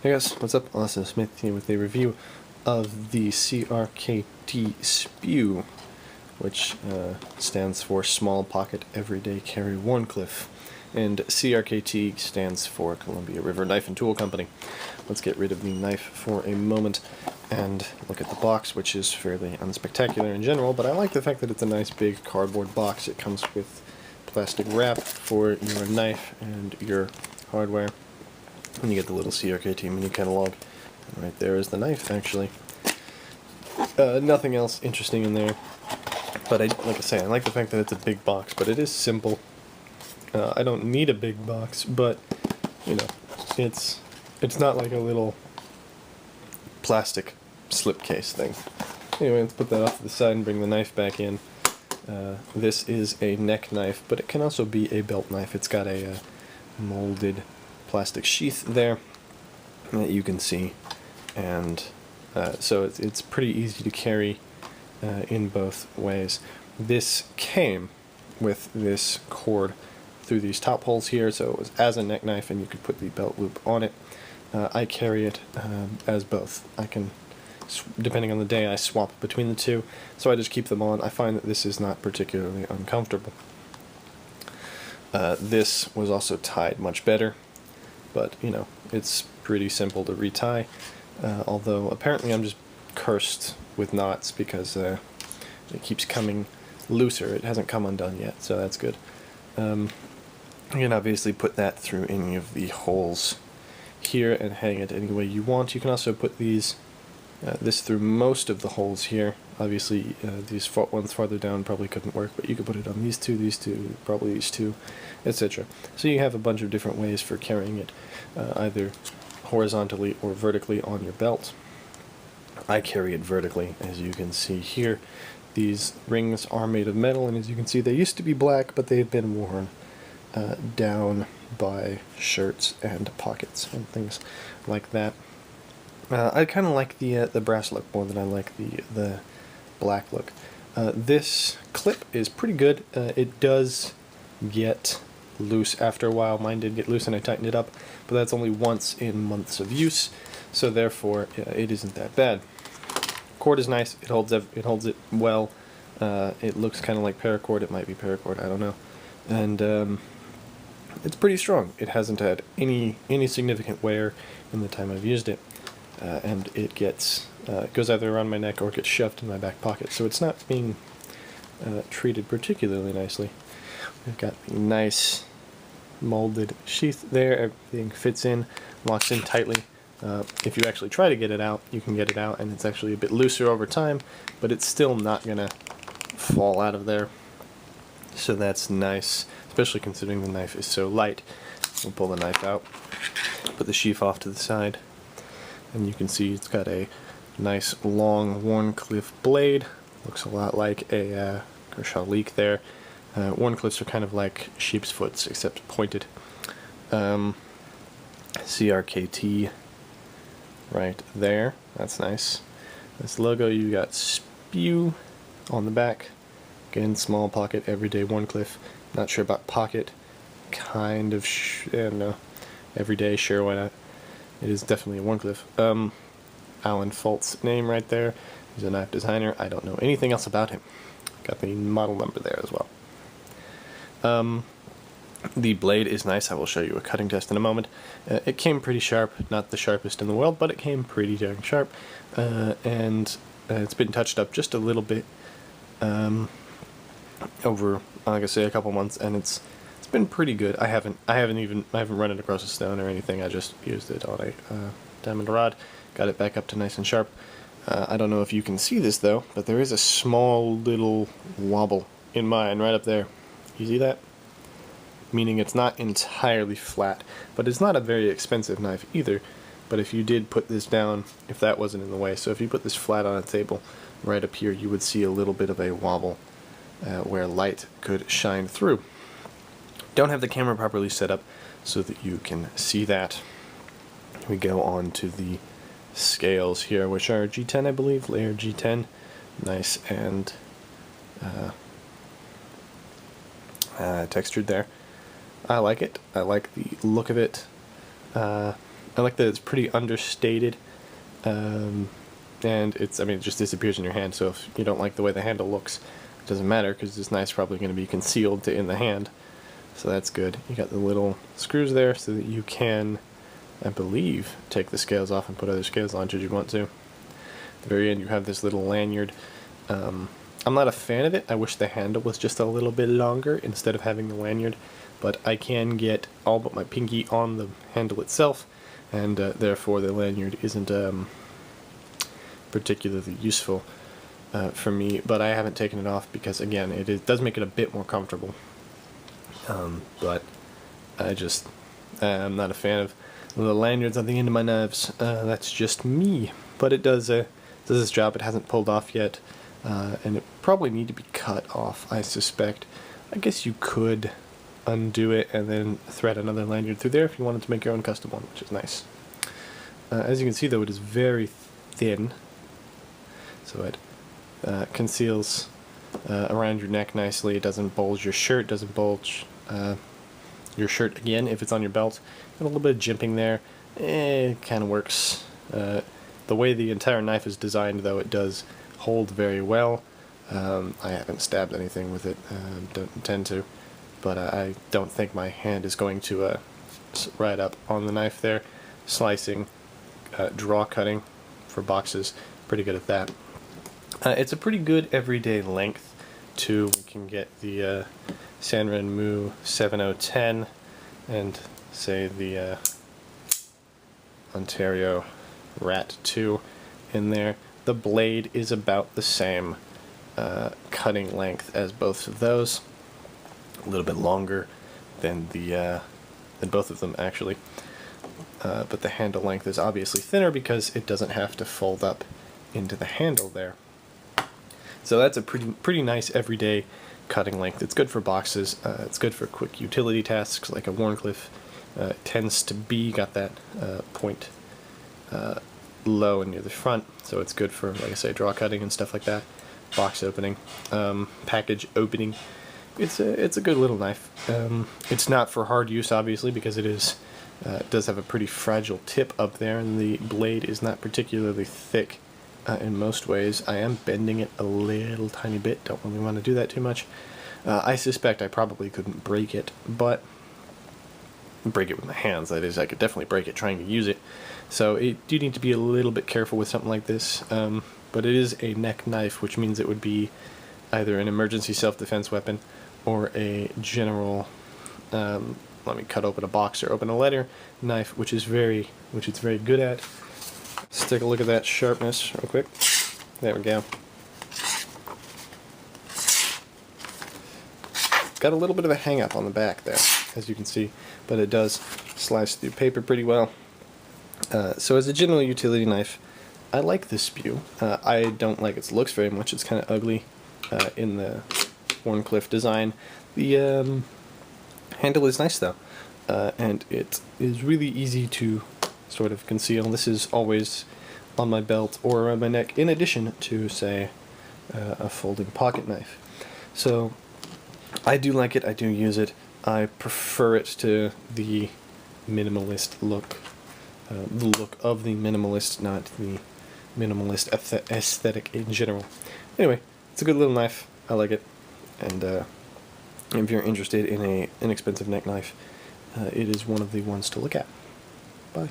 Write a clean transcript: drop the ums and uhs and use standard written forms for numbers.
Hey guys, what's up? Austin Smith here with a review of the Crkt SPEW, which stands for Small Pocket Everyday Carry Wharncliffe, and CRKT stands for Columbia River Knife and Tool Company. Let's get rid of the knife for a moment and look at the box, which is fairly unspectacular in general, but I like the fact that it's a nice big cardboard box. It comes with plastic wrap for your knife and your hardware. And you get the little CRKT mini catalog. And right there is the knife, actually. Nothing else interesting in there. But like I say, I like the fact that it's a big box, but it is simple. I don't need a big box, but you know, it's not like a little plastic slipcase thing. Anyway, let's put that off to the side and bring the knife back in. This is a neck knife, but it can also be a belt knife. It's got a molded plastic sheath there that you can see, and so it's pretty easy to carry in both ways. This came with this cord through these top holes here, so it was as a neck knife, and you could put the belt loop on it. I carry it as both. I can, depending on the day, I swap between the two, so I just keep them on. I find that this is not particularly uncomfortable. This was also tied much better, but you know, it's pretty simple to retie, although apparently I'm just cursed with knots because it keeps coming looser. It hasn't come undone yet, so that's good. You can obviously put that through any of the holes here and hang it any way you want. You can also put this through most of the holes here. Obviously these ones farther down probably couldn't work, but you could put it on these two, probably these two, etc. So you have a bunch of different ways for carrying it, either horizontally or vertically on your belt. I carry it vertically, as you can see here. These rings are made of metal, and as you can see, they used to be black, but they've been worn down by shirts and pockets and things like that. I kind of like the brass look more than I like the black look. This clip is pretty good. It does get loose after a while. Mine did get loose and I tightened it up, but that's only once in months of use, so therefore it isn't that bad. Cord is nice. It holds it well. It looks kind of like paracord. It might be paracord. I don't know. And it's pretty strong. It hasn't had any significant wear in the time I've used it. And it goes either around my neck or gets shoved in my back pocket, so it's not being treated particularly nicely. We've got the nice molded sheath there. Everything fits in, locks in tightly. If you actually try to get it out, you can get it out, and it's actually a bit looser over time, but it's still not gonna fall out of there. So that's nice, especially considering the knife is so light. We'll pull the knife out, put the sheath off to the side, and you can see it's got a nice long Wharncliffe blade. Looks a lot like a Crkt there. Wharncliffes are kind of like sheep's foots, except pointed. CRKT right there. That's nice. This logo, you got SPEW on the back. Again, small pocket, everyday Wharncliffe. Not sure about pocket. Kind of, I don't know. Everyday, sure, why not? It is definitely a Wharncliffe. Alan Folt's name right there. He's a knife designer. I don't know anything else about him. Got the model number there as well. The blade is nice. I will show you a cutting test in a moment. It came pretty sharp. Not the sharpest in the world, but it came pretty darn sharp. And it's been touched up just a little bit over, like I say, a couple months, and it's been pretty good. I haven't run it across a stone or anything. I just used it on a diamond rod, got it back up to nice and sharp. I don't know if you can see this though, but there is a small little wobble in mine right up there. You see that? Meaning it's not entirely flat, but it's not a very expensive knife either. But if you did put this down, if that wasn't in the way, so if you put this flat on a table right up here, you would see a little bit of a wobble where light could shine through. Don't have the camera properly set up so that you can see that. We go on to the scales here, which are G10, I believe, layer G10. Nice and textured there. I like it. I like the look of it. I like that it's pretty understated, and it's, I mean, it just disappears in your hand, so if you don't like the way the handle looks, it doesn't matter, because this knife's probably going to be concealed in the hand, so that's good. You got the little screws there so that you can, I believe, take the scales off and put other scales on should you want to. At the very end you have this little lanyard. I'm not a fan of it. I wish the handle was just a little bit longer instead of having the lanyard, but I can get all but my pinky on the handle itself, and therefore the lanyard isn't particularly useful for me, but I haven't taken it off because, again, it does make it a bit more comfortable. But I'm not a fan of the lanyards on the end of my knives. That's just me, but it does its job. It hasn't pulled off yet, and it probably need to be cut off, I suspect. I guess you could undo it and then thread another lanyard through there if you wanted to make your own custom one, which is nice. As you can see, though, it is very thin, so it conceals around your neck nicely. It doesn't bulge your shirt, doesn't bulge your shirt again if it's on your belt. Got a little bit of jimping there. It kind of works. The way the entire knife is designed, though, it does hold very well. I haven't stabbed anything with it, don't intend to, but I don't think my hand is going to ride up on the knife there. Slicing, draw cutting for boxes, pretty good at that. It's a pretty good everyday length too. We can get the Sanrenmu 7010 and say the Ontario Rat 2 in there. The blade is about the same cutting length as both of those, a little bit longer than both of them actually, but the handle length is obviously thinner because it doesn't have to fold up into the handle there. So that's a pretty nice everyday cutting length. It's good for boxes. It's good for quick utility tasks like a Wharncliffe tends to be. Got that point low and near the front, so it's good for, like I say, draw cutting and stuff like that. Box opening, package opening. It's a good little knife. It's not for hard use, obviously, because it does have a pretty fragile tip up there, and the blade is not particularly thick in most ways. I am bending it a little tiny bit. Don't really want to do that too much. I suspect I probably couldn't break it, but break it with my hands. That is, I could definitely break it trying to use it. So you do need to be a little bit careful with something like this. But it is a neck knife, which means it would be either an emergency self-defense weapon or a general, let me cut open a box or open a letter knife, which it's very good at. Let's take a look at that sharpness real quick. There we go. Got a little bit of a hang up on the back there, as you can see, but it does slice through paper pretty well. So as a general utility knife, I like this SPEW. I don't like its looks very much. It's kind of ugly in the Wharncliffe design. The handle is nice though, and it is really easy to sort of conceal. This is always on my belt or around my neck, in addition to, say, a folding pocket knife. So I do like it. I do use it. I prefer it to the minimalist look. The look of the minimalist, not the minimalist aesthetic in general. Anyway, it's a good little knife. I like it. And if you're interested in an inexpensive neck knife, it is one of the ones to look at. Bye.